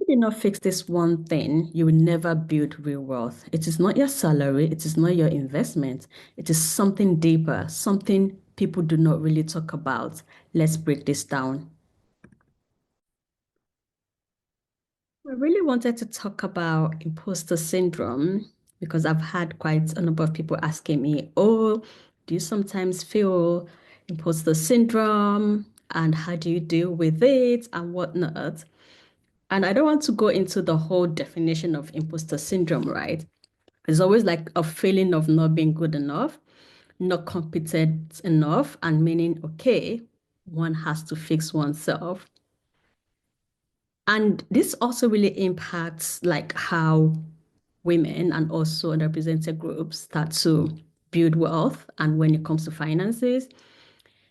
you do not fix this one thing, you will never build real wealth. It is not your salary, it is not your investment. It is something deeper, something people do not really talk about. Let's break this down. I really wanted to talk about imposter syndrome because I've had quite a number of people asking me, oh, do you sometimes feel imposter syndrome? And how do you deal with it and whatnot? And I don't want to go into the whole definition of imposter syndrome, right? It's always like a feeling of not being good enough, not competent enough, and meaning, okay, one has to fix oneself. And this also really impacts like how women and also underrepresented groups start to build wealth and when it comes to finances.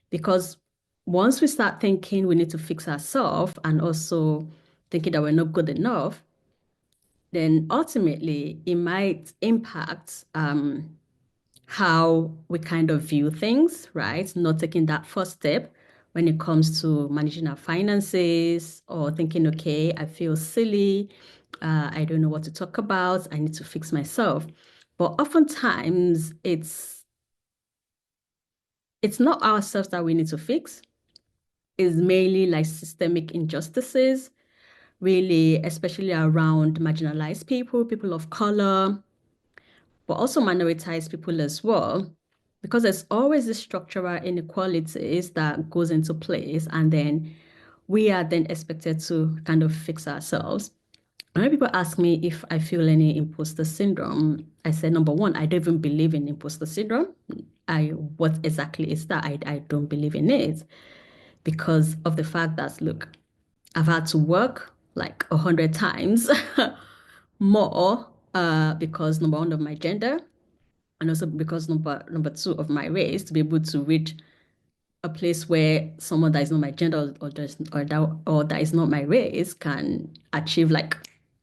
Because once we start thinking we need to fix ourselves and also thinking that we're not good enough, then ultimately it might impact how we kind of view things, right? Not taking that first step when it comes to managing our finances or thinking, okay, I feel silly. I don't know what to talk about. I need to fix myself. But oftentimes it's not ourselves that we need to fix. It's mainly like systemic injustices, really, especially around marginalized people, people of color, but also minoritized people as well, because there's always this structural inequalities that goes into place, and then we are then expected to kind of fix ourselves. When people ask me if I feel any imposter syndrome, I say number one, I don't even believe in imposter syndrome. What exactly is that? I don't believe in it because of the fact that look, I've had to work like 100 times more because number one of my gender and also because number two of my race to be able to reach a place where someone that is not my gender or that is not my race can achieve like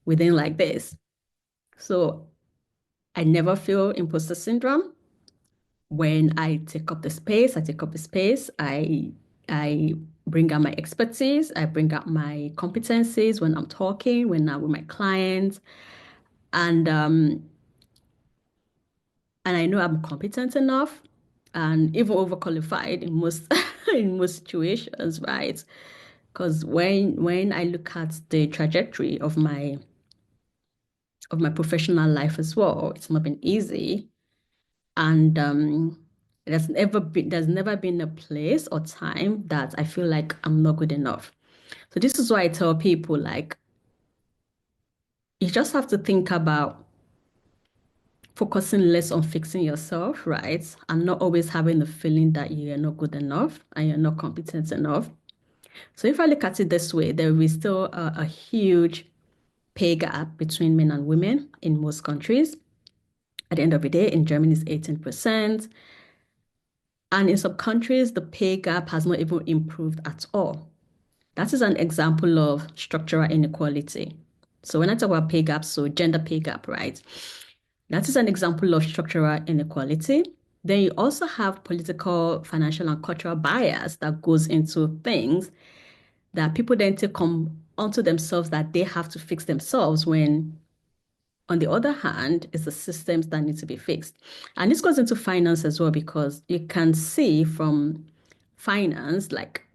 within like this. So I never feel imposter syndrome when I take up the space. I take up the space. I bring out my expertise. I bring out my competencies when I'm talking, when I'm with my clients, and um, and I know I'm competent enough and even overqualified in most in most situations, right? Because when I look at the trajectory of my professional life as well, it's not been easy. And there's never been a place or time that I feel like I'm not good enough. So this is why I tell people like you just have to think about focusing less on fixing yourself, right? And not always having the feeling that you're not good enough and you're not competent enough. So if I look at it this way, there is still a huge pay gap between men and women in most countries. At the end of the day, in Germany, it's 18%. And in some countries, the pay gap has not even improved at all. That is an example of structural inequality. So when I talk about pay gaps, so gender pay gap, right? That is an example of structural inequality. Then you also have political, financial, and cultural bias that goes into things that people then take onto themselves that they have to fix themselves when, on the other hand, it's the systems that need to be fixed. And this goes into finance as well because you can see from finance, like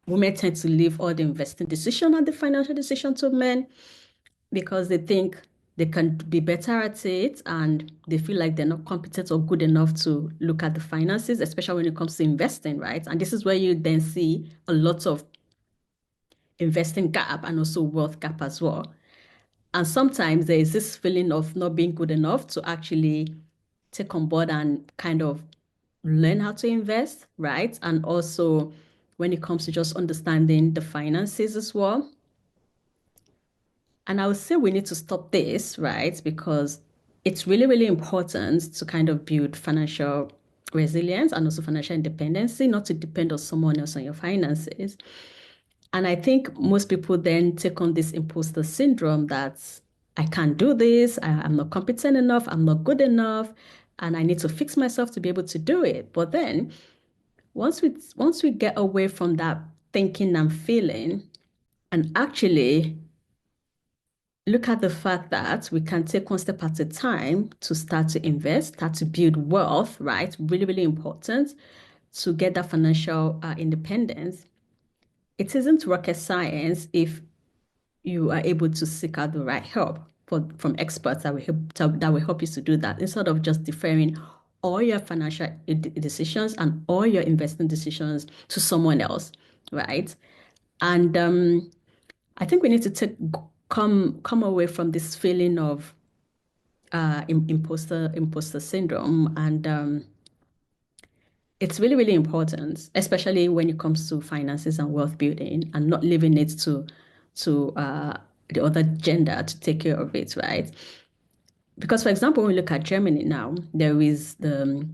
women tend to leave all the investing decision and the financial decision to men because they think they can be better at it and they feel like they're not competent or good enough to look at the finances, especially when it comes to investing, right? And this is where you then see a lot of investing gap and also wealth gap as well. And sometimes there is this feeling of not being good enough to actually take on board and kind of learn how to invest, right? And also when it comes to just understanding the finances as well. And I would say we need to stop this, right? Because it's really, really important to kind of build financial resilience and also financial independency, not to depend on someone else on your finances. And I think most people then take on this imposter syndrome that I can't do this, I'm not competent enough, I'm not good enough, and I need to fix myself to be able to do it. But then once we get away from that thinking and feeling and actually look at the fact that we can take one step at a time to start to invest, start to build wealth, right? Really, really important to get that financial independence. It isn't rocket science if you are able to seek out the right help from experts that will help you to do that instead of just deferring all your financial decisions and all your investing decisions to someone else, right? And I think we need to come away from this feeling of imposter syndrome, and it's really, really important, especially when it comes to finances and wealth building, and not leaving it to the other gender to take care of it, right? Because, for example, when we look at Germany now, there is the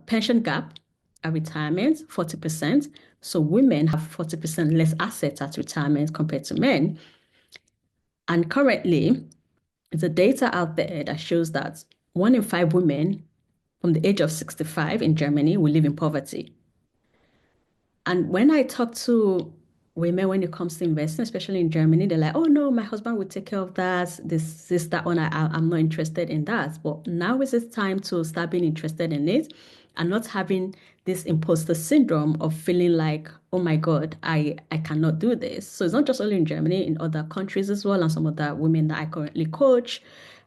pension gap at retirement, 40%. So women have 40% less assets at retirement compared to men. And currently, there's a data out there that shows that 1 in 5 women from the age of 65 in Germany will live in poverty. And when I talk to women when it comes to investing, especially in Germany, they're like, oh no, my husband would take care of that. This, that one, I'm not interested in that. But now is the time to start being interested in it and not having this imposter syndrome of feeling like, oh my God, I cannot do this. So it's not just only in Germany, in other countries as well, and some of the women that I currently coach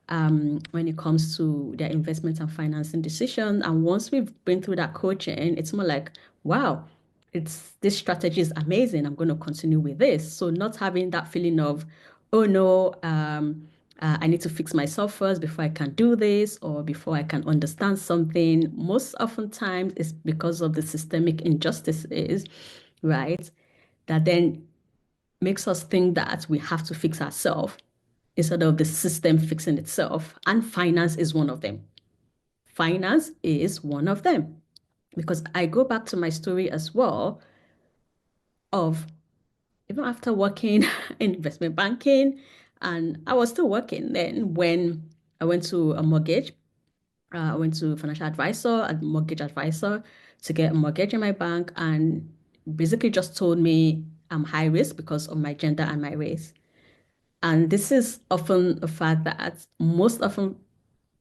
when it comes to their investment and financing decisions. And once we've been through that coaching, it's more like, wow, this strategy is amazing. I'm going to continue with this. So not having that feeling of, oh no, I need to fix myself first before I can do this or before I can understand something. Most oftentimes it's because of the systemic injustices, right? That then makes us think that we have to fix ourselves instead of the system fixing itself. And finance is one of them. Finance is one of them. Because I go back to my story as well of even after working in investment banking, and I was still working then when I went to a mortgage. I went to financial advisor, a mortgage advisor to get a mortgage in my bank, and basically just told me I'm high risk because of my gender and my race. And this is often a fact that most often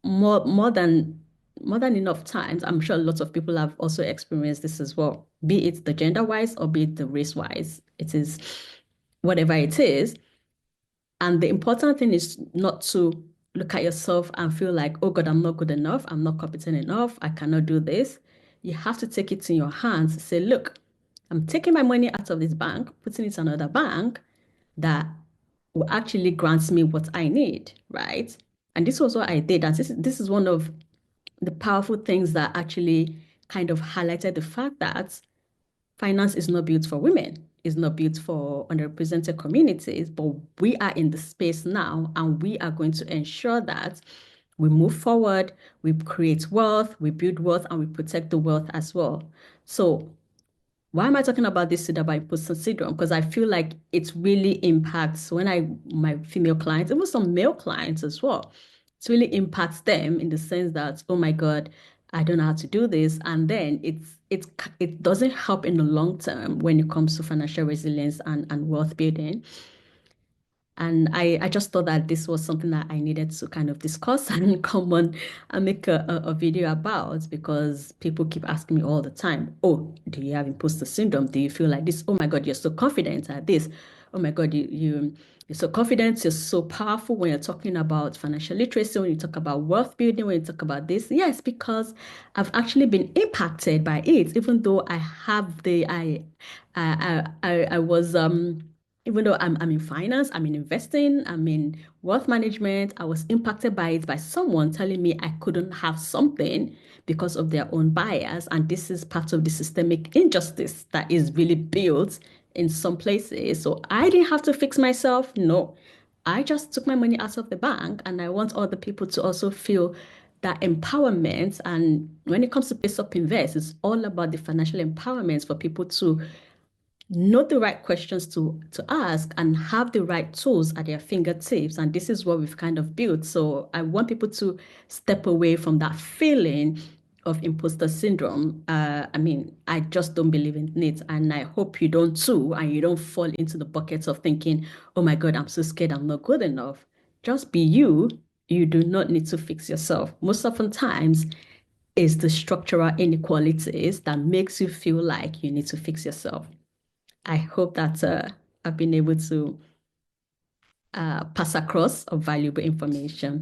more than enough times, I'm sure lots of people have also experienced this as well, be it the gender wise or be it the race wise. It is whatever it is. And the important thing is not to look at yourself and feel like, oh God, I'm not good enough. I'm not competent enough. I cannot do this. You have to take it in your hands. Say, look, I'm taking my money out of this bank, putting it in another bank that will actually grant me what I need, right? And this was what I did. And this is one of the powerful things that actually kind of highlighted the fact that finance is not built for women, it's not built for underrepresented communities, but we are in the space now and we are going to ensure that we move forward, we create wealth, we build wealth, and we protect the wealth as well. So why am I talking about this today about imposter syndrome? Because I feel like it really impacts my female clients, even some male clients as well. It really impacts them in the sense that, oh my God, I don't know how to do this. And then it doesn't help in the long term when it comes to financial resilience and wealth building. And I just thought that this was something that I needed to kind of discuss and come on and make a video about because people keep asking me all the time, oh, do you have imposter syndrome? Do you feel like this? Oh my God, you're so confident at this. Oh my God, you're so confident, you're so powerful when you're talking about financial literacy, when you talk about wealth building, when you talk about this. Yes, because I've actually been impacted by it, even though I have I was even though I'm in finance, I'm in investing, I'm in wealth management, I was impacted by it by someone telling me I couldn't have something because of their own bias. And this is part of the systemic injustice that is really built in some places. So I didn't have to fix myself. No, I just took my money out of the bank and I want other people to also feel that empowerment. And when it comes to Pace Up Invest, it's all about the financial empowerment for people to know the right questions to ask and have the right tools at their fingertips. And this is what we've kind of built. So I want people to step away from that feeling of imposter syndrome. I mean, I just don't believe in it. And I hope you don't too, and you don't fall into the buckets of thinking, oh my God, I'm so scared, I'm not good enough. Just be you. You do not need to fix yourself. Most often times, it's the structural inequalities that makes you feel like you need to fix yourself. I hope that I've been able to pass across valuable information.